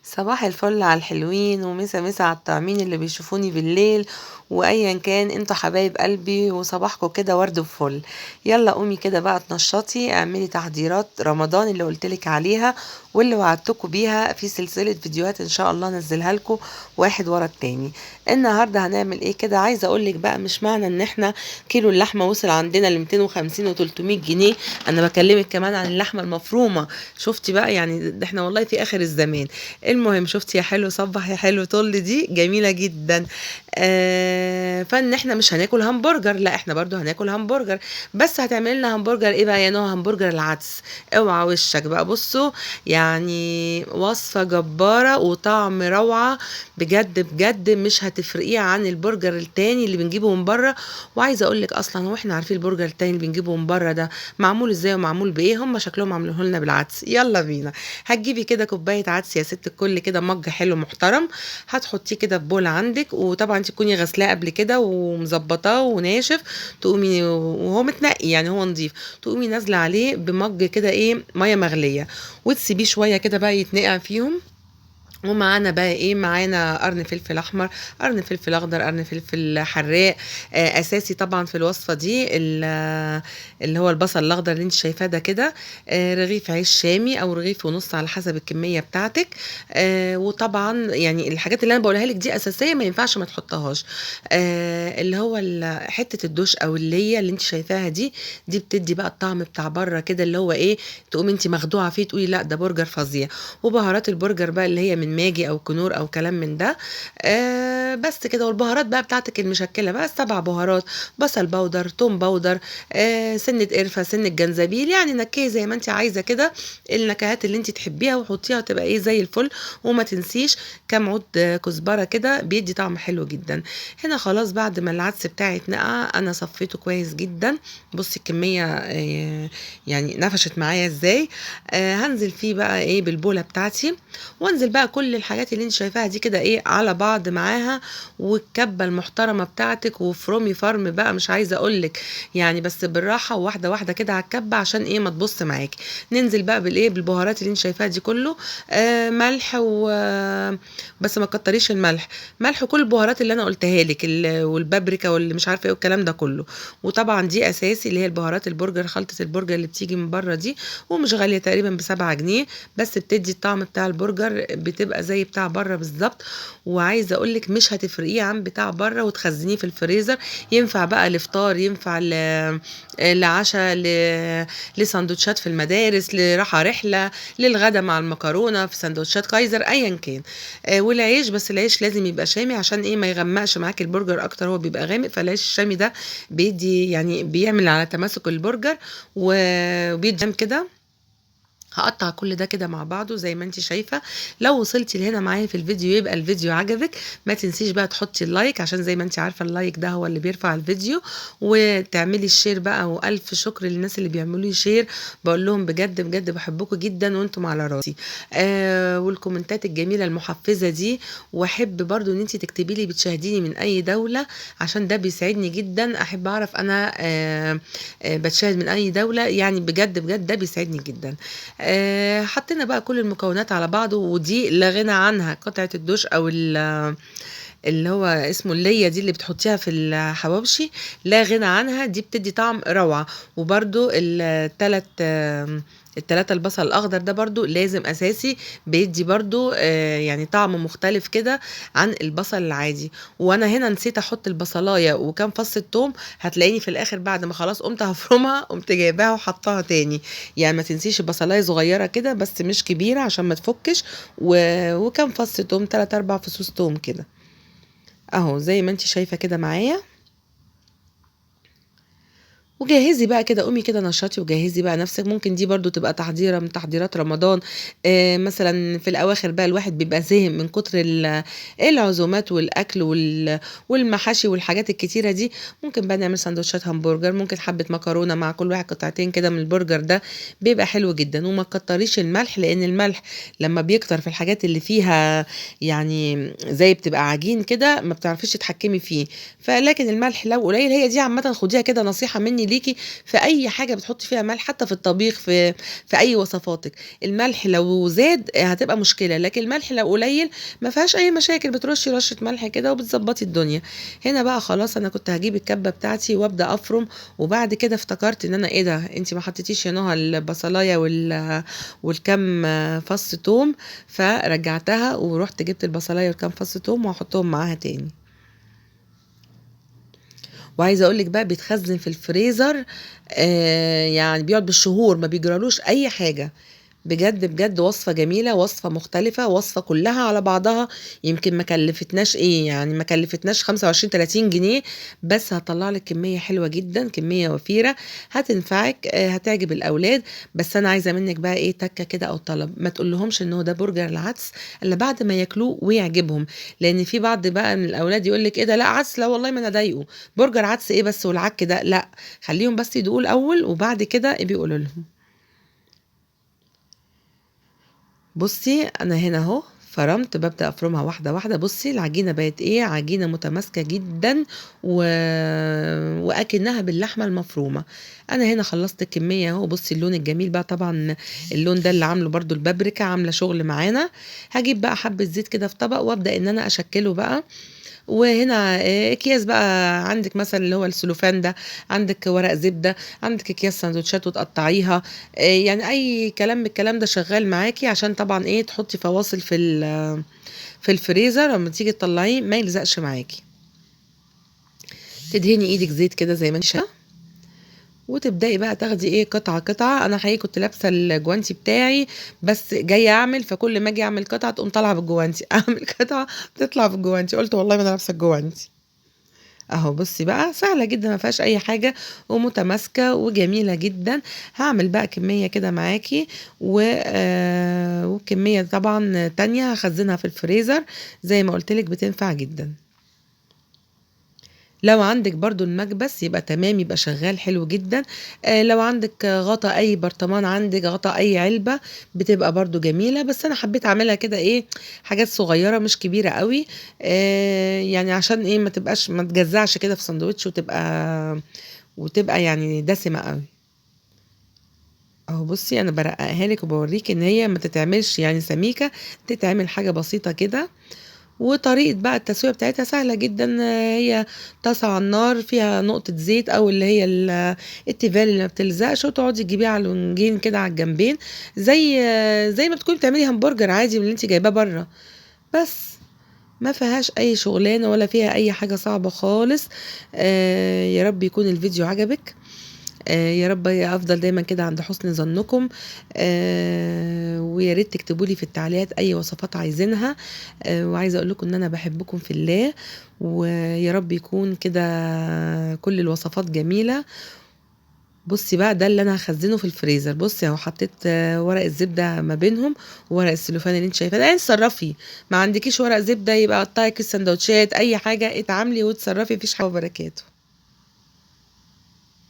صباح الفل على الحلوين ومسا مسا على الطعمين اللي بيشوفوني بالليل، وايا كان انتوا حبايب قلبي وصباحكم كده ورد وفل. يلا قومي كده بقى تنشطي، اعملي تحضيرات رمضان اللي قلتلك عليها واللي وعدتكم بيها في سلسلة فيديوهات ان شاء الله نزلها لكم واحد ورا التاني. النهارده هنعمل ايه كده؟ عايزه اقولك بقى مش معنى ان احنا كيلو اللحمه وصل عندنا ل 250 و300 جنيه، انا بكلمك كمان عن اللحمه المفرومه. شفتي بقى؟ يعني ده احنا والله في اخر الزمان. المهم شفتي يا حلو صبح يا حلو طل دي جميلة جدا. فان احنا مش هناكل همبرجر، لا احنا برضو هناكل همبرجر، بس هتعمل لنا همبرجر ايه بقى؟ يا نوع همبرجر العدس. اوعى وشك بقى، بصوا يعني وصفة جبارة وطعم روعة بجد بجد، مش هتفرقيه عن البرجر التاني اللي بنجيبه من بره. وعايزه اقول لك اصلا هو احنا عارفين البرجر التاني اللي بنجيبه من بره ده معمول ازاي ومعمول بايه؟ هم شكلهم عاملوه لنا بالعدس. يلا بينا. هتجيبي كده كوبايه عدس يا ست الكل، كده مج حلو محترم، هتحطيه كده في بول عندك، وطبعا انت تكوني غسلاه قبل كده ومظبطاه وناشف. تقومي وهو متنقي يعني هو نظيف، تقومي نازله عليه بمج كده ايه ميه مغليه، وتسيبيه شويه كده بقى يتنقع فيهم. ومعانا بقى ايه؟ معانا قرن فلفل احمر، قرن فلفل اخضر، قرن فلفل حراق. اساسي طبعا في الوصفه دي اللي هو البصل الاخضر اللي انت شايفاه ده كده. رغيف عيش شامي او رغيف ونص على حسب الكميه بتاعتك. وطبعا يعني الحاجات اللي انا بقولها لك دي اساسيه ما ينفعش ما تحطهاش. اللي هو حته الدوش او اللي انت شايفاها دي بتدي بقى الطعم بتاع بره كده، اللي هو ايه، تقومي انت مخدوعه فيه تقولي لا ده برجر فظيع. وبهارات البرجر بقى اللي هي من ماجي او كنور او كلام من ده. بس كده. والبهارات بقى بتاعتك المشكله بقى 7 بهارات: بصل باودر، توم باودر، سنه قرفه، سنه جنزبيل، يعني نكهي زي ما انت عايزه كده النكهات اللي انت تحبيها وحطيها تبقى ايه زي الفل. وما تنسيش كام عود كزبره كده بيدي طعم حلو جدا. هنا خلاص بعد ما العدس بتاعي اتنقع انا صفيته كويس جدا. بصي الكميه يعني نفشت معايا ازاي. هنزل فيه بقى ايه بالبوله بتاعتي، وانزل بقى كل الحاجات اللي انت شايفاها دي كده ايه على بعض معاها، والكبه المحترمه بتاعتك وفرومي فرم بقى مش عايزه اقولك يعني، بس بالراحه وواحده واحده كده على الكبه عشان ايه ما تبص معاكي. ننزل بقى بالايه بالبهارات اللي انت شايفاها دي كله. ملح بس ما تكتريش الملح. ملح وكل البهارات اللي انا قلتها لك والبابريكا واللي مش عارفه ايه والكلام ده كله. وطبعا دي اساسي اللي هي البهارات البرجر، خلطه البرجر اللي بتيجي من بره دي، ومش غاليه تقريبا ب7 جنيه، بس بتدي الطعم بتاع البرجر بتبقى زي بتاع بره بالظبط. وعايزه اقولك مش هتفرقيه عن بتاع بره، وتخزنيه في الفريزر. ينفع بقى لفطار، ينفع لعشاء، لسندوتشات في المدارس، لراحه رحله، للغدا مع المكرونه في سندوتشات كايزر ايا كان. والعيش بس العيش لازم يبقى شامي عشان ايه ما يغمقش معاك البرجر اكتر، هو بيبقى غامق، فالعيش الشامي ده بيدي يعني بيعمل على تماسك البرجر وبيدي كده. هقطع كل ده كده مع بعضه زي ما انت شايفه. لو وصلتي لهنا معايا في الفيديو يبقى الفيديو عجبك، ما تنسيش بقى تحطي اللايك عشان زي ما انت عارفه اللايك ده هو اللي بيرفع الفيديو، وتعملي الشير بقى. والف شكر للناس اللي بيعملوا لي شير، بقول لهم بجد بجد بحبكم جدا وانتم على راسي. والكومنتات الجميله المحفزه دي. واحب برضو ان انت تكتبي لي بتشاهديني من اي دوله، عشان ده بيساعدني جدا، احب اعرف انا بتشاهد من اي دوله، يعني بجد بجد ده بيساعدني جدا. حطينا بقى كل المكونات على بعض، ودي لا غنى عنها قطعة الدوش او اللي هو اسمه اللية دي اللي بتحطيها في الحواوشي، لا غنى عنها، دي بتدي طعم روعة. وبرده التلاتة البصل الاخضر ده برضو لازم اساسي، بيدي برضو يعني طعم مختلف كده عن البصل العادي. وانا هنا نسيت احط البصلايه وكام فص الثوم، هتلاقيني في الاخر بعد ما خلاص قمت هفرمها قمت جايباها وحطها تاني. يعني ما تنسيش البصلايه صغيره كده بس مش كبيره عشان ما تفكش. وكام فص ثوم، 3 4 فصوص ثوم كده اهو زي ما انت شايفه كده معايا. وجهزي بقى كده، قومي كده نشاطي وجهزي بقى نفسك. ممكن دي برضو تبقى تحضيرة من تحضيرات رمضان. مثلا في الأواخر بقى الواحد بيبقى زهق من كتر العزومات والأكل والمحاشي والحاجات الكتيرة دي. ممكن بقى نعمل سندوتشات همبرجر، ممكن حبة مكرونة مع كل واحد قطعتين كده من البرجر ده، بيبقى حلو جدا. وما تكتريش الملح، لأن الملح لما بيكتر في الحاجات اللي فيها يعني زي بتبقى عجين كده ما بتعرفيش تتحكمي فيه. فلكن الملح لو قليل، هي دي عامة خديها كده نصيحة مني ليكي في اي حاجه بتحطي فيها ملح، حتى في الطبيخ، في اي وصفاتك. الملح لو زاد هتبقى مشكله، لكن الملح لو قليل ما فيهاش اي مشاكل، بترشي رشه ملح كده وبتظبطي الدنيا. هنا بقى خلاص انا كنت هجيب الكبه بتاعتي وابدا افرم، وبعد كده افتكرت ان انا ايه ده، انت ما حطيتيش يا نهى البصلايه والكم فص توم، فرجعتها ورحت جبت البصلايه والكم فص توم وهحطهم معاها تاني. وعايزه اقول لك بقى بيتخزن في الفريزر، يعني بيقعد بالشهور ما بيجرالوش اي حاجه. بجد بجد وصفة جميلة، وصفة مختلفة، وصفة كلها على بعضها يمكن ما كلفتناش ايه، يعني ما كلفتناش 25 30 جنيه، بس هطلع لك كمية حلوة جدا، كمية وفيرة هتنفعك، هتعجب الاولاد. بس انا عايزة منك بقى ايه تكة كده او طلب، ما تقول لهمش ان هو ده برجر العدس الا بعد ما ياكلوه ويعجبهم، لان في بعض بقى من الاولاد يقول لك ايه ده، لا عدس، لا والله ما انا ضايقه، برجر عدس ايه بس والعك ده، لا، خليهم بس يدوقوا الاول وبعد كده بيقولوا لهم. بُصّي، أنا هنا أهو فرَمت، بابدأ أفرُمها واحدة، واحدة. بُصّي العجينة بقت إيه، عجينة متماسكة جدًا و وأكنّها باللحمة المفرومة. أنا هنا خلّصت الكمية أهو، بُصّي اللون الجميل بقى، طبعًا اللون ده اللي عامله برضه البابريكا، عاملة شغل معانا. هاجيب بقى حبّة زيت كده في طبق وأبدأ إن أنا أشكّله بقى. وهنا أكياس بقى، عندِك مثلًا اللي هو السلوفان ده، عندِك ورق زبدة، عندِك أكياس ساندوتشات وتقطّعيها، يعني أي كلام من الكلام ده شغّال معاكِ، عشان طبعًا إيه، تحطّي فواصل في الفريزر لمّا تيجي تطلّعيه ما يلزقش معاكِ. تدهني إيدِك زيت كده زي ما أنتِ شايفة، وتبدئي بقى تاخدي إيه قطعة، قطعة. أنا حقيقي كنت لابسة الجوانتي بتاعي، بس جاية أعمل، فكل ما آجي أعمل قطعة تقوم طالعة بالجوانتي، أعمل قطعة تطلع بالجوانتي، قُلت والله ما أنا لابسة الجوانتي. أهو بُصّي بقى سهلة جدًا ما فيهاش أي حاجة، ومتماسكة وجميلة جدًا. هاعمل بقى كمية كده معاكِ، وكمية طبعًا تانية هاخزّنها في الفريزر زي ما قُلت لِك بتنفع جدًا. لو عندِك برضه المكبس يبقى تمام، يبقى شغال حلو جدًا. لو عندِك غطا أي برطمان، عندِك غطا أي علبة، بتبقى برضه جميلة، بس أنا حبيت أعملها كده إيه، حاجات صغيرة مش كبيرة أوي، يعني عشان إيه ما تجزّعش كده في ساندوتش وتبقى يعني دسمة أوي. أهو بُصّي أنا بارقّقها لِك وباورّيكِ إن هي ما تتعملش يعني سميكة، تتعمل حاجة بسيطة كده. وطريقة بقى التسوية بتاعتها سهلة جدًا، هي طاسة على النار فيها نقطة زيت أو اللي هي التيفال اللي ما بتلزقش، وتقعدي تجيبيه على الونجين كده على الجنبين، زي ما بتكوني بتعملي همبرجر عادي من اللي أنتِ جايباه برّه، بس ما فيهاش أي شغلانة ولا فيها أي حاجة صعبة خالص. يا رب يكون الفيديو عجبِك. يا رب أفضل دايمًا كده عند حُسن ظنكم. ويا ريت تكتبوا لي في التعليقات أي وصفات عايزينها. وعايزة أقول لكم إن أنا باحبكم في الله، ويا رب يكون كده كل الوصفات جميلة. بُصّي بقى ده اللي أنا هاخزّنه في الفريزر، بُصّي أهو حطيت ورق الزبدة ما بينهم، وورق السلوفان اللي أنتِ شايفاه ده، يعني اتصرّفي، ما عندكيش ورق زبدة يبقى قطّعي كيس ساندوتشات، أي حاجة اتعاملي واتصرّفي، ما فيش حاجة وبركاته.